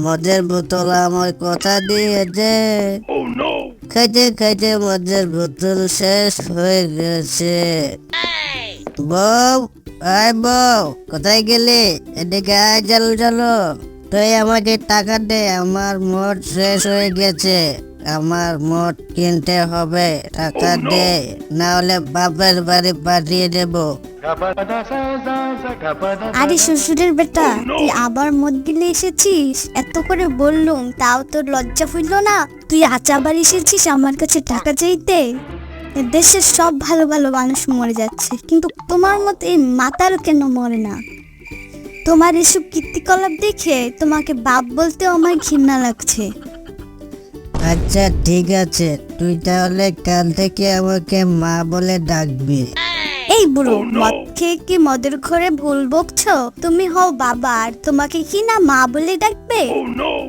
মদের বোতল আমার কথা দিয়েছে। খাইতে খাইতে মদের বোতল শেষ হয়ে গেছে। বউ, আয় বউ, কোথায় গেলি? এদিকে আয়, চলো চলো। তুই আমাকে টাকা দে, আমার মদ শেষ হয়ে গেছে। আমার মদ কিনতে হবে, টাকা দে, না হলে বাপের বাড়ি পাঠিয়ে দেবো। আরে শ্বশুরের বেটা, তুই আবার মদ গিলে এসেছিস? এত করে বললুম তাও তোর লজ্জা হইল না? তুই আজ আবার এসেছিস আমার কাছে টাকা চাইতে? এ দেশের সব ভালো ভালো মানুষ মরে যাচ্ছে, কিন্তু তোমার মতো এই মাতাল কেন মরে না? তোমার এসব কীর্তিকলাপ দেখে তোমাকে বাপ বলতেও আমার ঘৃণা লাগছে। আচ্ছা ঠিক আছে, তুই তাহলে কাল থেকে আমাকে মা বলে ডাকবি। এই বুড়ো, মদ খেয়ে কি মদের ঘরে ভুল বকছো? তুমি হও বাবা, আর তোমাকে কি না মা বলে ডাকবে?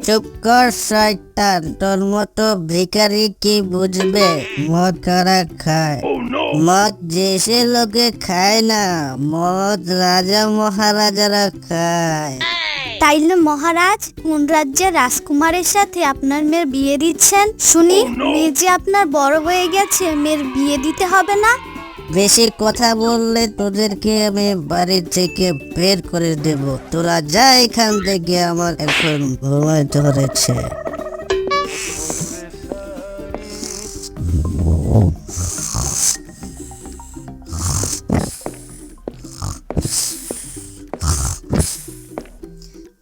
চুপ কর শয়তান, তোর মতো ভিখারি কি বুঝবে মদ কারা খায়? মদ যে লোকে খায় না, মদ রাজা মহারাজারা খায়। তাইলে মহারাজ, কোন রাজ্যের রাজকুমারের সাথে আপনার মেয়ের বিয়ে দিচ্ছেন শুনি? মেয়ে যে আপনার বড় হয়ে গেছে, মেয়ের বিয়ে দিতে হবে না? বেশি কথা বললে তোদেরকে আমি বাড়ি থেকে বের করে দেব। তোরা যা এখান থেকে, আমার এখন ঘুমায় ধরেছে।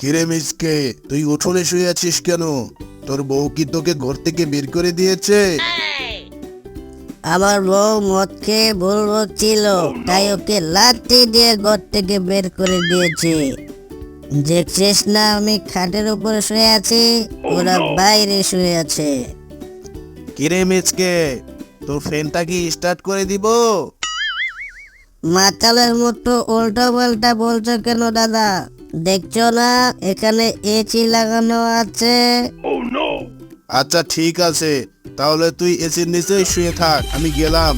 কিরে মিসকে, তুই উঠোনে শুয়ে আছিস কেন? তোর বউ কি তোকে ঘর থেকে বের করে দিয়েছে? আমার বউ মদ খেয়ে ভুল ছিল, তাই ওকে লাথি দিয়ে ঘর থেকে বের করে দিয়েছে। দেখছিস না আমি খাটের উপরে শুয়ে আছি, ওরা বাইরে শুয়ে আছে। কিরে মিসকে, তোর ফ্যানটা কি স্টার্ট করে দিব? মাতালের মতো উল্টো পাল্টা বলছো কেন দাদা? দেখছো না এখানে এসি লাগানো আছে? আচ্ছা ঠিক আছে, তাহলে তুই এসির নিচেই শুয়ে থাক, আমি গেলাম।